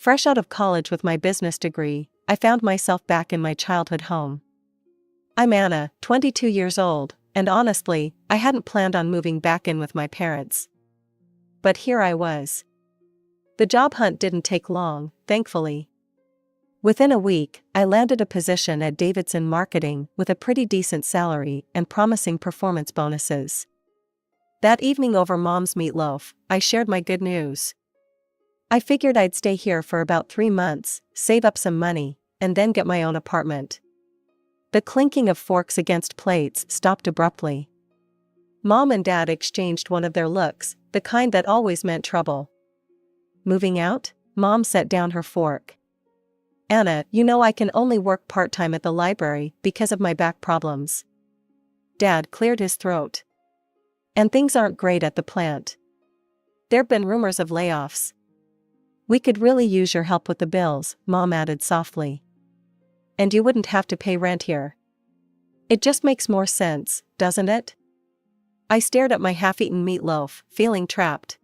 Fresh out of college with my business degree, I found myself back in my childhood home. I'm Anna, 22 years old, and honestly, I hadn't planned on moving back in with my parents. But here I was. The job hunt didn't take long, thankfully. Within a week, I landed a position at Babysit marketing with a pretty decent salary and promising performance bonuses. That evening over Mom's meatloaf, I shared my good news. I figured I'd stay here for about 3 months, save up some money, and then get my own apartment. The clinking of forks against plates stopped abruptly. Mom and Dad exchanged one of their looks, the kind that always meant trouble. Moving out? Mom set down her fork. Anna, you know I can only work part-time at the library because of my back problems. Dad cleared his throat. And things aren't great at the plant. There've been rumors of layoffs. We could really use your help with the bills, Mom added softly. And you wouldn't have to pay rent here. It just makes more sense, doesn't it? I stared at my half-eaten meatloaf, feeling trapped.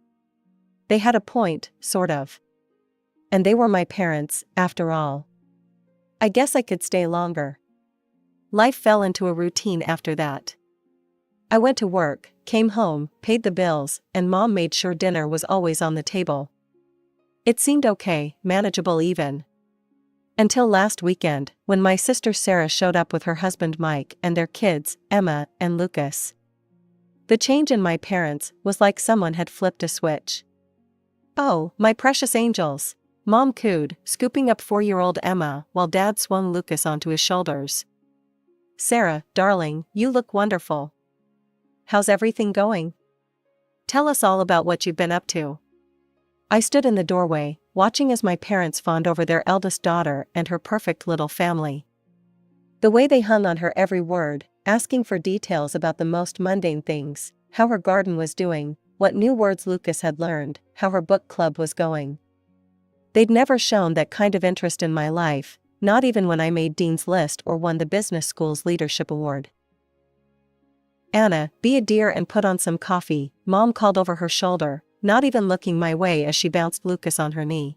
They had a point, sort of. And they were my parents, after all. I guess I could stay longer. Life fell into a routine after that. I went to work, came home, paid the bills, and Mom made sure dinner was always on the table. It seemed okay, manageable even. Until last weekend, when my sister Sarah showed up with her husband Mike and their kids, Emma and Lucas. The change in my parents was like someone had flipped a switch. "Oh, my precious angels," Mom cooed, scooping up 4-year-old Emma while Dad swung Lucas onto his shoulders. "Sarah, darling, you look wonderful. How's everything going? Tell us all about what you've been up to." I stood in the doorway, watching as my parents fawned over their eldest daughter and her perfect little family. The way they hung on her every word, asking for details about the most mundane things, how her garden was doing, what new words Lucas had learned, how her book club was going. They'd never shown that kind of interest in my life, not even when I made Dean's List or won the business school's leadership award. "Anna, be a dear and put on some coffee," Mom called over her shoulder, not even looking my way as she bounced Lucas on her knee.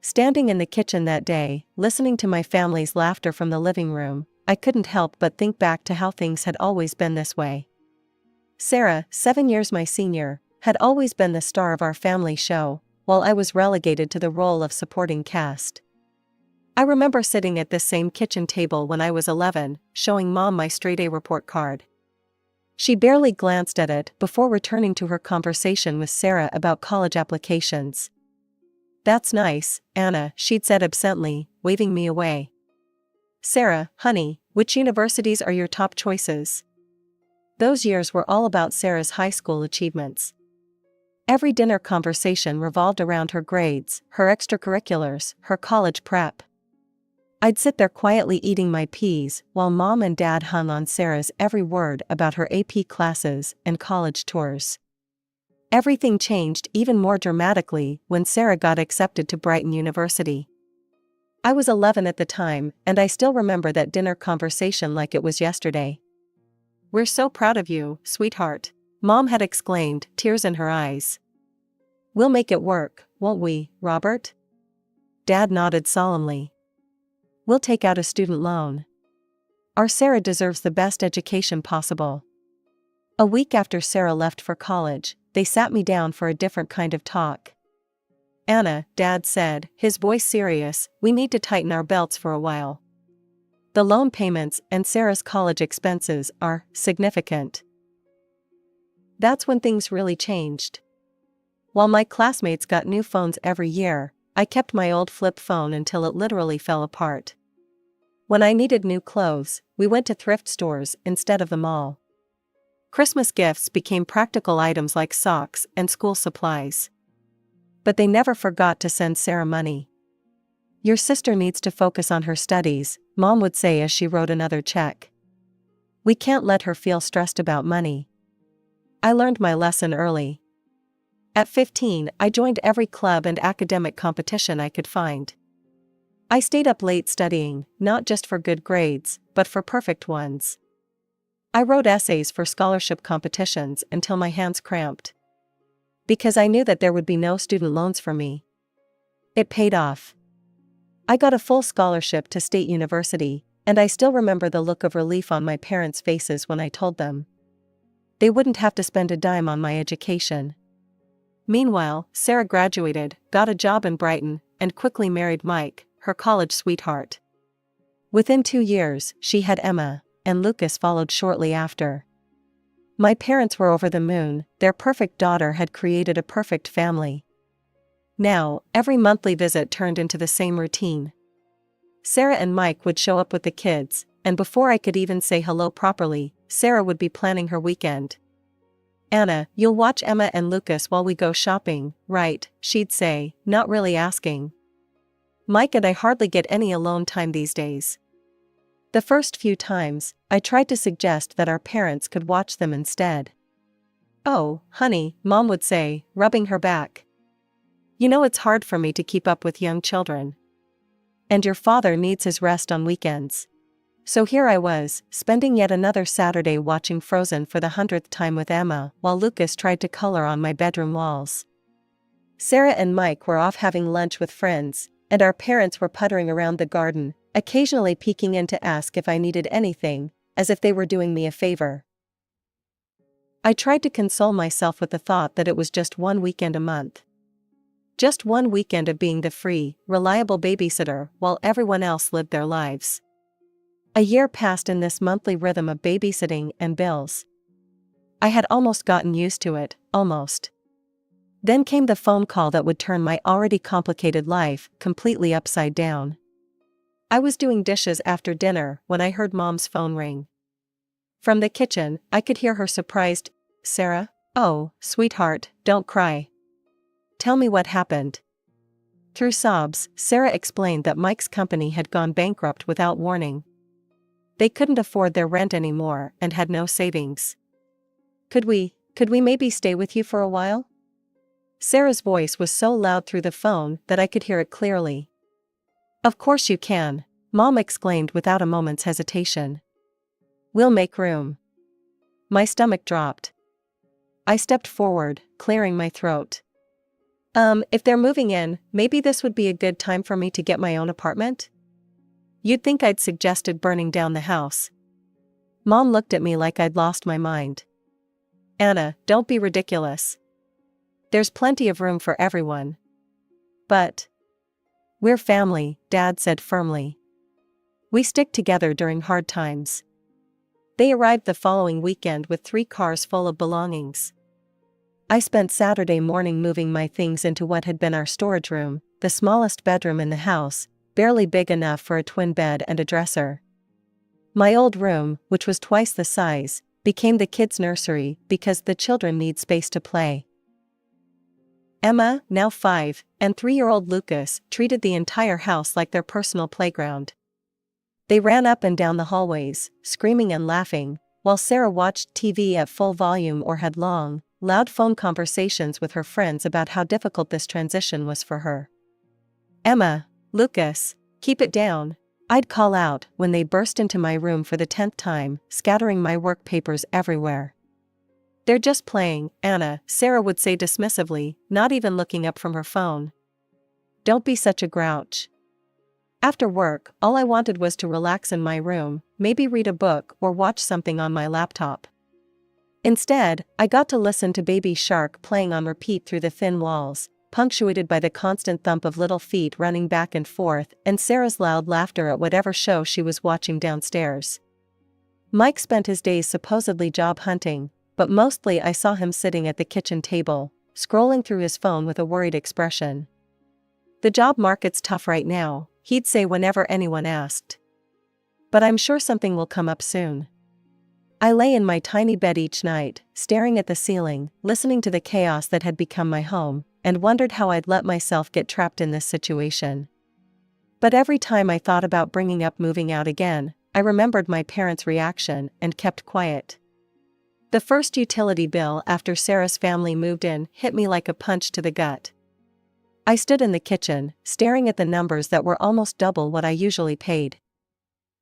Standing in the kitchen that day, listening to my family's laughter from the living room, I couldn't help but think back to how things had always been this way. Sarah, 7 years my senior, had always been the star of our family show, while I was relegated to the role of supporting cast. I remember sitting at this same kitchen table when I was 11, showing Mom my straight-A report card. She barely glanced at it before returning to her conversation with Sarah about college applications. "That's nice, Anna," she'd said absently, waving me away. "Sarah, honey, which universities are your top choices?" Those years were all about Sarah's high school achievements. Every dinner conversation revolved around her grades, her extracurriculars, her college prep. I'd sit there quietly eating my peas while Mom and Dad hung on Sarah's every word about her AP classes and college tours. Everything changed even more dramatically when Sarah got accepted to Brighton University. I was 11 at the time, and I still remember that dinner conversation like it was yesterday. "We're so proud of you, sweetheart," Mom had exclaimed, tears in her eyes. "We'll make it work, won't we, Robert?" Dad nodded solemnly. "We'll take out a student loan. Our Sarah deserves the best education possible." A week after Sarah left for college, they sat me down for a different kind of talk. "Anna," Dad said, his voice serious, "we need to tighten our belts for a while. The loan payments and Sarah's college expenses are significant." That's when things really changed. While my classmates got new phones every year, I kept my old flip phone until it literally fell apart. When I needed new clothes, we went to thrift stores instead of the mall. Christmas gifts became practical items like socks and school supplies. But they never forgot to send Sarah money. "Your sister needs to focus on her studies," Mom would say as she wrote another check. "We can't let her feel stressed about money." I learned my lesson early. At 15, I joined every club and academic competition I could find. I stayed up late studying, not just for good grades, but for perfect ones. I wrote essays for scholarship competitions until my hands cramped. Because I knew that there would be no student loans for me. It paid off. I got a full scholarship to state university, and I still remember the look of relief on my parents' faces when I told them. They wouldn't have to spend a dime on my education. Meanwhile, Sarah graduated, got a job in Brighton, and quickly married Mike, her college sweetheart. Within 2 years, she had Emma, and Lucas followed shortly after. My parents were over the moon. Their perfect daughter had created a perfect family. Now, every monthly visit turned into the same routine. Sarah and Mike would show up with the kids, and before I could even say hello properly, Sarah would be planning her weekend. "Anna, you'll watch Emma and Lucas while we go shopping, right?" she'd say, not really asking. Mike and I hardly get any alone time these days. The first few times, I tried to suggest that our parents could watch them instead. "Oh, honey," Mom would say, rubbing her back. "You know it's hard for me to keep up with young children. And your father needs his rest on weekends." So here I was, spending yet another Saturday watching Frozen for the 100th time with Emma, while Lucas tried to color on my bedroom walls. Sarah and Mike were off having lunch with friends, and our parents were puttering around the garden, occasionally peeking in to ask if I needed anything, as if they were doing me a favor. I tried to console myself with the thought that it was just one weekend a month. Just one weekend of being the free, reliable babysitter while everyone else lived their lives. A year passed in this monthly rhythm of babysitting and bills. I had almost gotten used to it, almost. Then came the phone call that would turn my already complicated life completely upside down. I was doing dishes after dinner when I heard Mom's phone ring. From the kitchen, I could hear her surprised, "Sarah? Oh, sweetheart, don't cry. Tell me what happened." Through sobs, Sarah explained that Mike's company had gone bankrupt without warning. They couldn't afford their rent anymore and had no savings. Could we maybe stay with you for a while?" Sarah's voice was so loud through the phone that I could hear it clearly. "Of course you can," Mom exclaimed without a moment's hesitation. "We'll make room." My stomach dropped. I stepped forward, clearing my throat. If they're moving in, maybe this would be a good time for me to get my own apartment?" "You'd think I'd suggested burning down the house." Mom looked at me like I'd lost my mind. "Anna, don't be ridiculous. There's plenty of room for everyone." "But we're family," Dad said firmly. "We stick together during hard times." They arrived the following weekend with 3 cars full of belongings. I spent Saturday morning moving my things into what had been our storage room, the smallest bedroom in the house, barely big enough for a twin bed and a dresser. My old room, which was twice the size, became the kids' nursery because the children need space to play. Emma, now 5, and 3-year-old Lucas treated the entire house like their personal playground. They ran up and down the hallways, screaming and laughing, while Sarah watched TV at full volume or had long, loud phone conversations with her friends about how difficult this transition was for her. "Emma, Lucas, keep it down," I'd call out when they burst into my room for the 10th time, scattering my work papers everywhere. "They're just playing, Anna," Sarah would say dismissively, not even looking up from her phone. "Don't be such a grouch." After work, all I wanted was to relax in my room, maybe read a book or watch something on my laptop. Instead, I got to listen to Baby Shark playing on repeat through the thin walls, punctuated by the constant thump of little feet running back and forth and Sarah's loud laughter at whatever show she was watching downstairs. Mike spent his days supposedly job hunting, but mostly I saw him sitting at the kitchen table, scrolling through his phone with a worried expression. "The job market's tough right now," he'd say whenever anyone asked. "But I'm sure something will come up soon." I lay in my tiny bed each night, staring at the ceiling, listening to the chaos that had become my home, and wondered how I'd let myself get trapped in this situation. But every time I thought about bringing up moving out again, I remembered my parents' reaction and kept quiet. The first utility bill after Sarah's family moved in hit me like a punch to the gut. I stood in the kitchen, staring at the numbers that were almost double what I usually paid.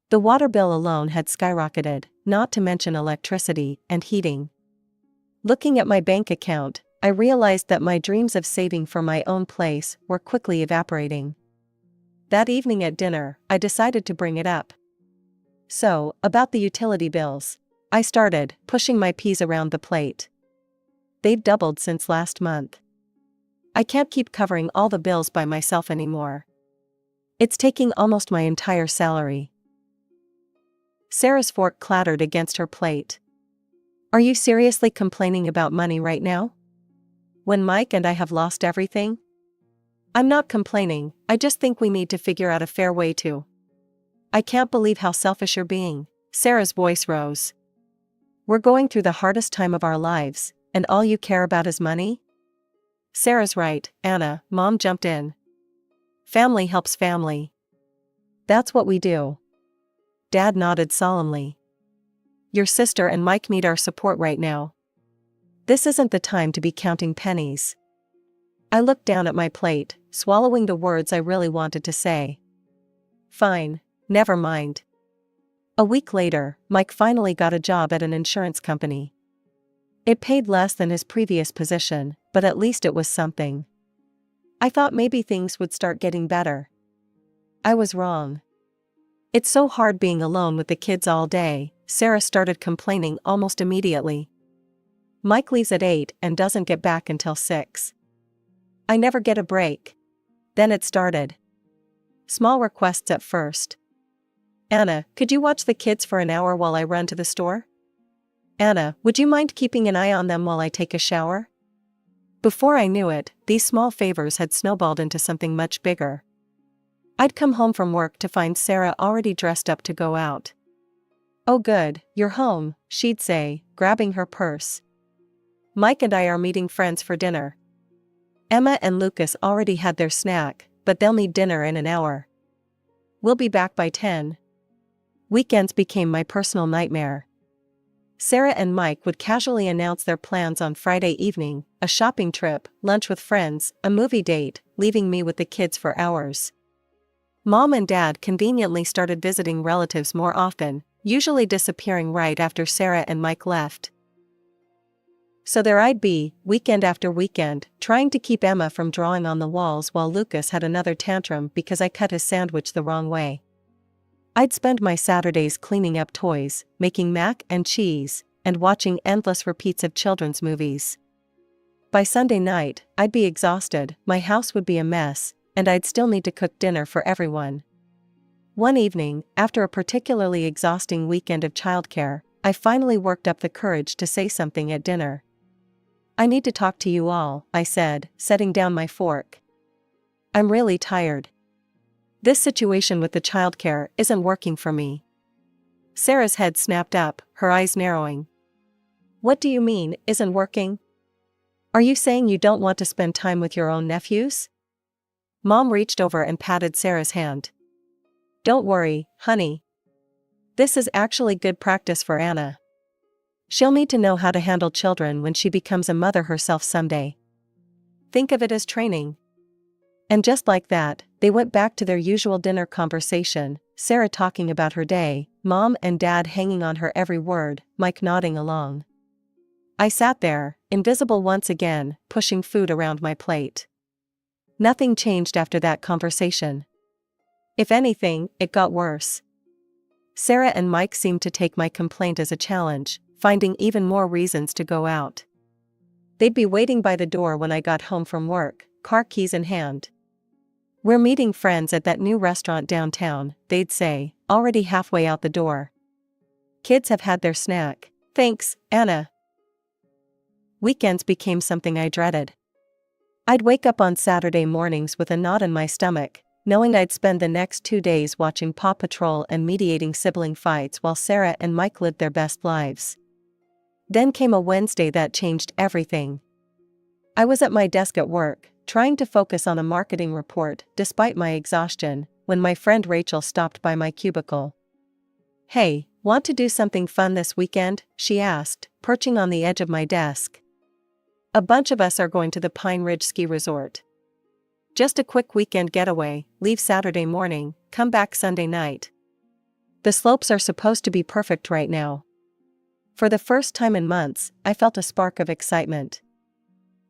The water bill alone had skyrocketed, not to mention electricity and heating. Looking at my bank account, I realized that my dreams of saving for my own place were quickly evaporating. That evening at dinner, I decided to bring it up. "So, about the utility bills," I started, pushing my peas around the plate. "They've doubled since last month. I can't keep covering all the bills by myself anymore. It's taking almost my entire salary." Sarah's fork clattered against her plate. "Are you seriously complaining about money right now? When Mike and I have lost everything?" "I'm not complaining, I just think we need to figure out a fair way to." "I can't believe how selfish you're being." Sarah's voice rose. "We're going through the hardest time of our lives, and all you care about is money?" "Sarah's right, Anna," Mom jumped in. "Family helps family. That's what we do." Dad nodded solemnly. "Your sister and Mike need our support right now. This isn't the time to be counting pennies." I looked down at my plate, swallowing the words I really wanted to say. "Fine, never mind." A week later, Mike finally got a job at an insurance company. It paid less than his previous position, but at least it was something. I thought maybe things would start getting better. I was wrong. "It's so hard being alone with the kids all day," Sarah started complaining almost immediately. "Mike leaves at 8 and doesn't get back until 6. I never get a break." Then it started. Small requests at first. "Anna, could you watch the kids for an hour while I run to the store?" "Anna, would you mind keeping an eye on them while I take a shower?" Before I knew it, these small favors had snowballed into something much bigger. I'd come home from work to find Sarah already dressed up to go out. "Oh good, you're home," she'd say, grabbing her purse. "Mike and I are meeting friends for dinner. Emma and Lucas already had their snack, but they'll need dinner in an hour. We'll be back by 10. Weekends became my personal nightmare. Sarah and Mike would casually announce their plans on Friday evening, a shopping trip, lunch with friends, a movie date, leaving me with the kids for hours. Mom and Dad conveniently started visiting relatives more often, usually disappearing right after Sarah and Mike left. So there I'd be, weekend after weekend, trying to keep Emma from drawing on the walls while Lucas had another tantrum because I cut his sandwich the wrong way. I'd spend my Saturdays cleaning up toys, making mac and cheese, and watching endless repeats of children's movies. By Sunday night, I'd be exhausted, my house would be a mess, and I'd still need to cook dinner for everyone. One evening, after a particularly exhausting weekend of childcare, I finally worked up the courage to say something at dinner. "I need to talk to you all," I said, setting down my fork. "I'm really tired. This situation with the childcare isn't working for me." Sarah's head snapped up, her eyes narrowing. "What do you mean, isn't working? Are you saying you don't want to spend time with your own nephews?" Mom reached over and patted Sarah's hand. "Don't worry, honey. This is actually good practice for Anna. She'll need to know how to handle children when she becomes a mother herself someday. Think of it as training." And just like that, they went back to their usual dinner conversation, Sarah talking about her day, Mom and Dad hanging on her every word, Mike nodding along. I sat there, invisible once again, pushing food around my plate. Nothing changed after that conversation. If anything, it got worse. Sarah and Mike seemed to take my complaint as a challenge, finding even more reasons to go out. They'd be waiting by the door when I got home from work, car keys in hand. "We're meeting friends at that new restaurant downtown," they'd say, already halfway out the door. "Kids have had their snack. Thanks, Anna." Weekends became something I dreaded. I'd wake up on Saturday mornings with a knot in my stomach, knowing I'd spend the next 2 days watching Paw Patrol and mediating sibling fights while Sarah and Mike lived their best lives. Then came a Wednesday that changed everything. I was at my desk at work, trying to focus on a marketing report despite my exhaustion, when my friend Rachel stopped by my cubicle. "Hey, want to do something fun this weekend?" she asked, perching on the edge of my desk. "A bunch of us are going to the Pine Ridge Ski Resort. Just a quick weekend getaway, leave Saturday morning, come back Sunday night. The slopes are supposed to be perfect right now." For the first time in months, I felt a spark of excitement.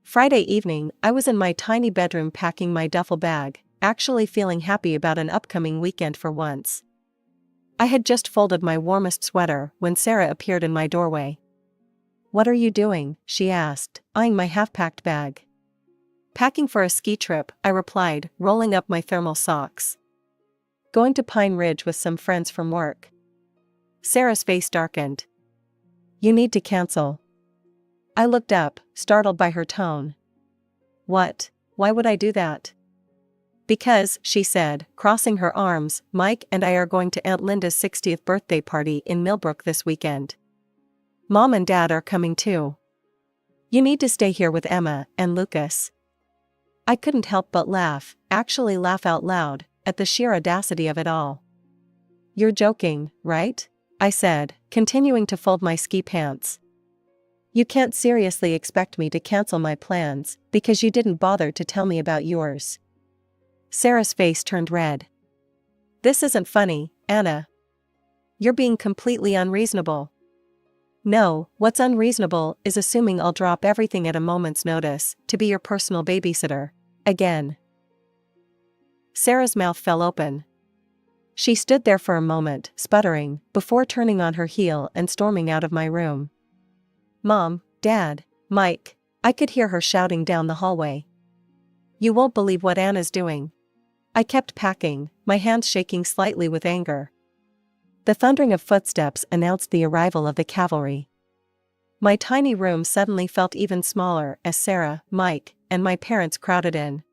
Friday evening, I was in my tiny bedroom packing my duffel bag, actually feeling happy about an upcoming weekend for once. I had just folded my warmest sweater when Sarah appeared in my doorway. "What are you doing?" she asked, eyeing my half-packed bag. "Packing for a ski trip," I replied, rolling up my thermal socks. "Going to Pine Ridge with some friends from work." Sarah's face darkened. "You need to cancel." I looked up, startled by her tone. "What? Why would I do that?" "Because," she said, crossing her arms, "Mike and I are going to Aunt Linda's 60th birthday party in Millbrook this weekend. Mom and Dad are coming too. You need to stay here with Emma and Lucas." I couldn't help but laugh, actually laugh out loud, at the sheer audacity of it all. "You're joking, right?" I said, continuing to fold my ski pants. "You can't seriously expect me to cancel my plans because you didn't bother to tell me about yours." Sarah's face turned red. "This isn't funny, Anna. You're being completely unreasonable." "No, what's unreasonable is assuming I'll drop everything at a moment's notice to be your personal babysitter. Again." Sarah's mouth fell open. She stood there for a moment, sputtering, before turning on her heel and storming out of my room. "Mom, Dad, Mike," I could hear her shouting down the hallway. "You won't believe what Anna's doing." I kept packing, my hands shaking slightly with anger. The thundering of footsteps announced the arrival of the cavalry. My tiny room suddenly felt even smaller as Sarah, Mike, and my parents crowded in.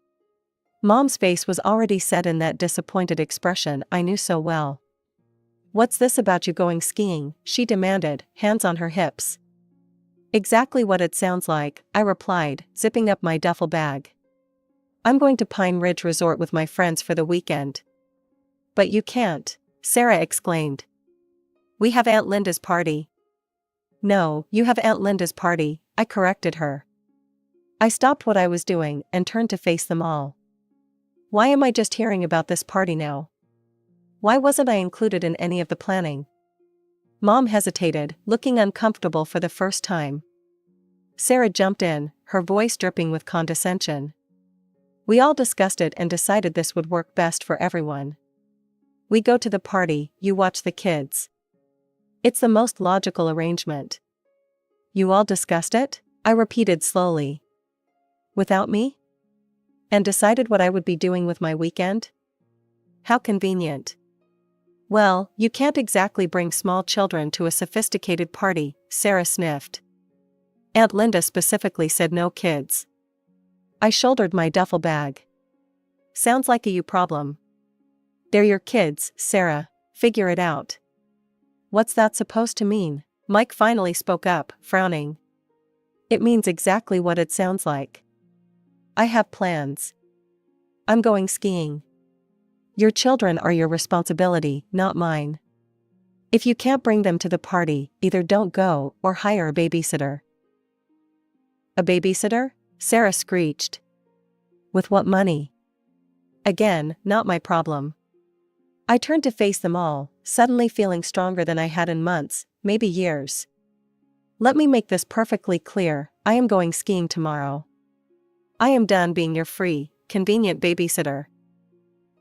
Mom's face was already set in that disappointed expression I knew so well. "What's this about you going skiing?" she demanded, hands on her hips. "Exactly what it sounds like," I replied, zipping up my duffel bag. "I'm going to Pine Ridge Resort with my friends for the weekend." "But you can't," Sarah exclaimed. "We have Aunt Linda's party." "No, you have Aunt Linda's party," I corrected her. I stopped what I was doing and turned to face them all. Why am I just hearing about this party now? Why wasn't I included in any of the planning? Mom hesitated, looking uncomfortable for the first time. Sarah jumped in, her voice dripping with condescension. "We all discussed it and decided this would work best for everyone. We go to the party, you watch the kids. It's the most logical arrangement." "You all discussed it?" I repeated slowly. "Without me? And decided what I would be doing with my weekend? How convenient." "Well, you can't exactly bring small children to a sophisticated party," Sarah sniffed. "Aunt Linda specifically said no kids." I shouldered my duffel bag. "Sounds like a you problem." "They're your kids, Sarah. Figure it out." "What's that supposed to mean?" Mike finally spoke up, frowning. "It means exactly what it sounds like. I have plans. I'm going skiing. Your children are your responsibility, not mine. If you can't bring them to the party, either don't go or hire a babysitter." "A babysitter?" Sarah screeched. "With what money?" Again, not my problem. I turned to face them all, suddenly feeling stronger than I had in months, maybe years. "Let me make this perfectly clear, I am going skiing tomorrow. I am done being your free, convenient babysitter.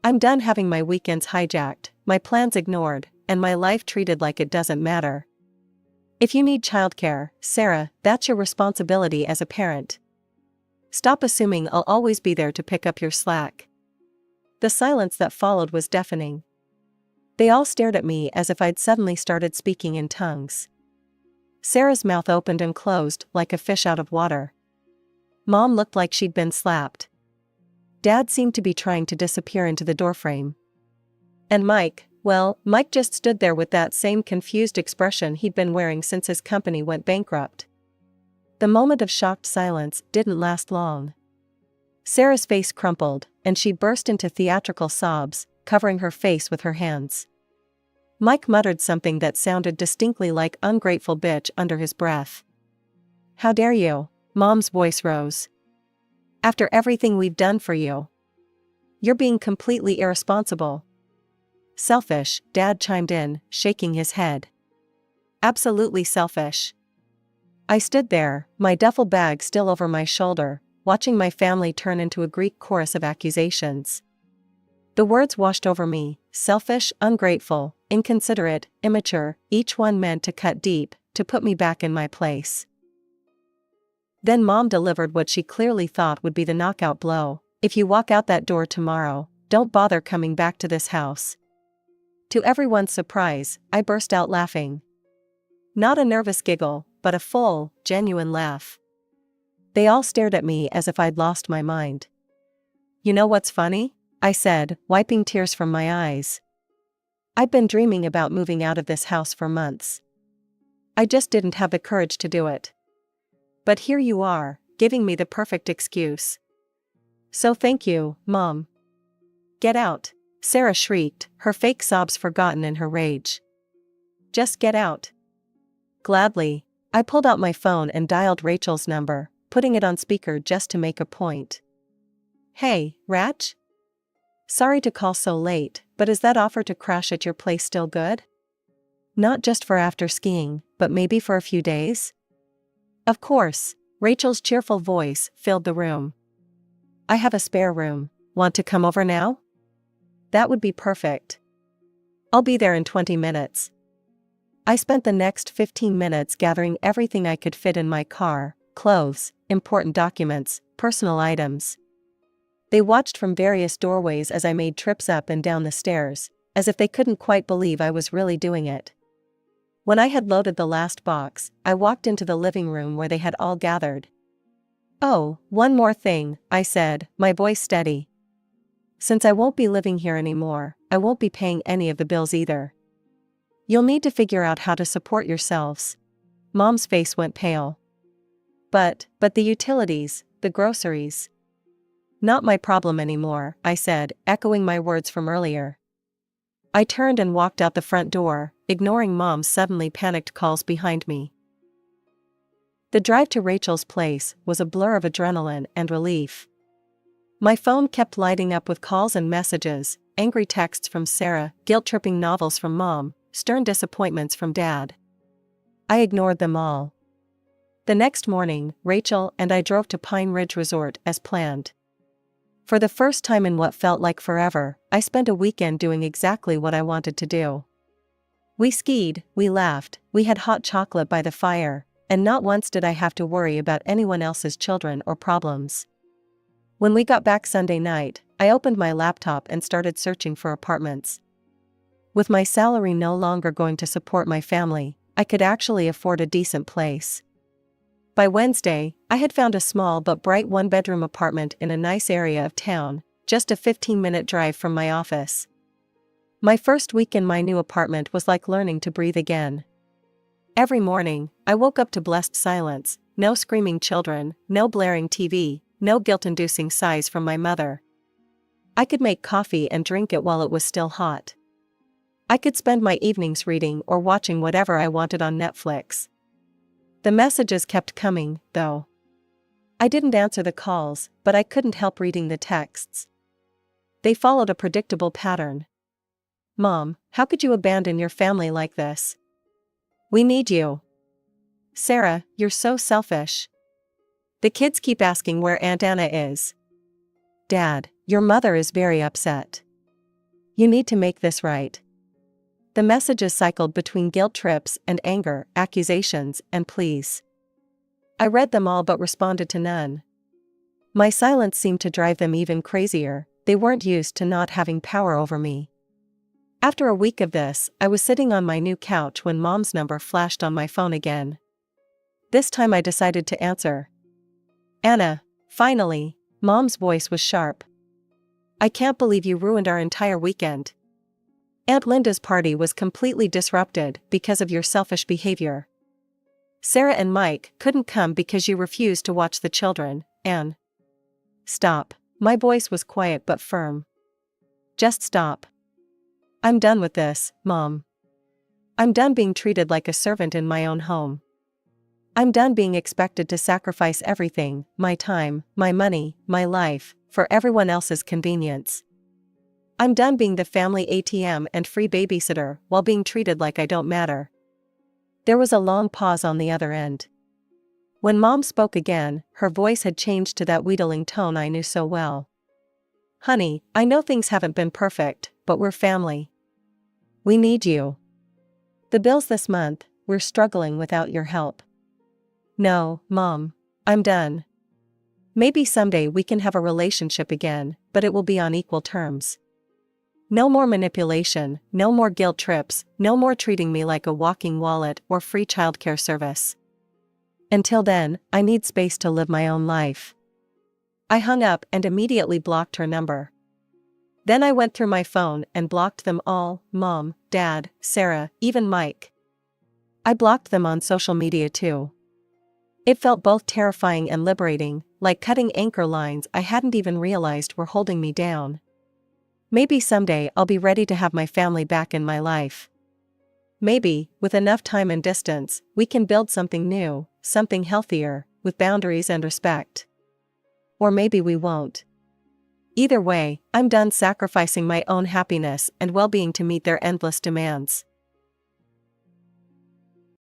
I'm done having my weekends hijacked, my plans ignored, and my life treated like it doesn't matter. If you need childcare, Sarah, that's your responsibility as a parent. Stop assuming I'll always be there to pick up your slack." The silence that followed was deafening. They all stared at me as if I'd suddenly started speaking in tongues. Sarah's mouth opened and closed like a fish out of water. Mom looked like she'd been slapped. Dad seemed to be trying to disappear into the doorframe. And Mike, well, Mike just stood there with that same confused expression he'd been wearing since his company went bankrupt. The moment of shocked silence didn't last long. Sarah's face crumpled, and she burst into theatrical sobs, covering her face with her hands. Mike muttered something that sounded distinctly like "ungrateful bitch" under his breath. "How dare you?" Mom's voice rose. "After everything we've done for you. You're being completely irresponsible." "Selfish," Dad chimed in, shaking his head. "Absolutely selfish." I stood there, my duffel bag still over my shoulder, watching my family turn into a Greek chorus of accusations. The words washed over me: selfish, ungrateful, inconsiderate, immature, each one meant to cut deep, to put me back in my place. Then Mom delivered what she clearly thought would be the knockout blow: if you walk out that door tomorrow, don't bother coming back to this house. To everyone's surprise, I burst out laughing. Not a nervous giggle, but a full, genuine laugh. They all stared at me as if I'd lost my mind. "You know what's funny?" I said, wiping tears from my eyes. "I've been dreaming about moving out of this house for months. I just didn't have the courage to do it. But here you are, giving me the perfect excuse. So thank you, Mom." "Get out," Sarah shrieked, her fake sobs forgotten in her rage. "Just get out." Gladly, I pulled out my phone and dialed Rachel's number, putting it on speaker just to make a point. "Hey, Rach? Sorry to call so late, but is that offer to crash at your place still good? Not just for after skiing, but maybe for a few days?" "Of course," Rachel's cheerful voice filled the room. "I have a spare room. Want to come over now?" "That would be perfect. I'll be there in 20 minutes. I spent the next 15 minutes gathering everything I could fit in my car: clothes, important documents, personal items. They watched from various doorways as I made trips up and down the stairs, as if they couldn't quite believe I was really doing it. When I had loaded the last box, I walked into the living room where they had all gathered. "Oh, one more thing," I said, my voice steady. "Since I won't be living here anymore, I won't be paying any of the bills either. You'll need to figure out how to support yourselves." Mom's face went pale. But the utilities, the groceries." "Not my problem anymore," I said, echoing my words from earlier. I turned and walked out the front door, ignoring Mom's suddenly panicked calls behind me. The drive to Rachel's place was a blur of adrenaline and relief. My phone kept lighting up with calls and messages, angry texts from Sarah, guilt-tripping novels from Mom, stern disappointments from Dad. I ignored them all. The next morning, Rachel and I drove to Pine Ridge Resort as planned. For the first time in what felt like forever, I spent a weekend doing exactly what I wanted to do. We skied, we laughed, we had hot chocolate by the fire, and not once did I have to worry about anyone else's children or problems. When we got back Sunday night, I opened my laptop and started searching for apartments. With my salary no longer going to support my family, I could actually afford a decent place. By Wednesday, I had found a small but bright one-bedroom apartment in a nice area of town, just a 15-minute drive from my office. My first week in my new apartment was like learning to breathe again. Every morning, I woke up to blessed silence: no screaming children, no blaring TV, no guilt-inducing sighs from my mother. I could make coffee and drink it while it was still hot. I could spend my evenings reading or watching whatever I wanted on Netflix. The messages kept coming, though. I didn't answer the calls, but I couldn't help reading the texts. They followed a predictable pattern. "Mom, how could you abandon your family like this? We need you. Sarah, you're so selfish. The kids keep asking where Aunt Anna is. Dad, your mother is very upset. You need to make this right." The messages cycled between guilt trips and anger, accusations, and pleas. I read them all but responded to none. My silence seemed to drive them even crazier. They weren't used to not having power over me. After a week of this, I was sitting on my new couch when Mom's number flashed on my phone again. This time I decided to answer. "Anna, finally." Mom's voice was sharp. "I can't believe you ruined our entire weekend. Aunt Linda's party was completely disrupted because of your selfish behavior. Sarah and Mike couldn't come because you refused to watch the children, and..." "Stop." My voice was quiet but firm. "Just stop. I'm done with this, Mom. I'm done being treated like a servant in my own home. I'm done being expected to sacrifice everything, my time, my money, my life, for everyone else's convenience. I'm done being the family ATM and free babysitter while being treated like I don't matter." There was a long pause on the other end. When Mom spoke again, her voice had changed to that wheedling tone I knew so well. "Honey, I know things haven't been perfect, but we're family. We need you. The bills this month, we're struggling without your help." "No, Mom. I'm done. Maybe someday we can have a relationship again, but it will be on equal terms. No more manipulation, no more guilt trips, no more treating me like a walking wallet or free childcare service. Until then, I need space to live my own life." I hung up and immediately blocked her number. Then I went through my phone and blocked them all: Mom, Dad, Sarah, even Mike. I blocked them on social media too. It felt both terrifying and liberating, like cutting anchor lines I hadn't even realized were holding me down. Maybe someday I'll be ready to have my family back in my life. Maybe, with enough time and distance, we can build something new, something healthier, with boundaries and respect. Or maybe we won't. Either way, I'm done sacrificing my own happiness and well-being to meet their endless demands.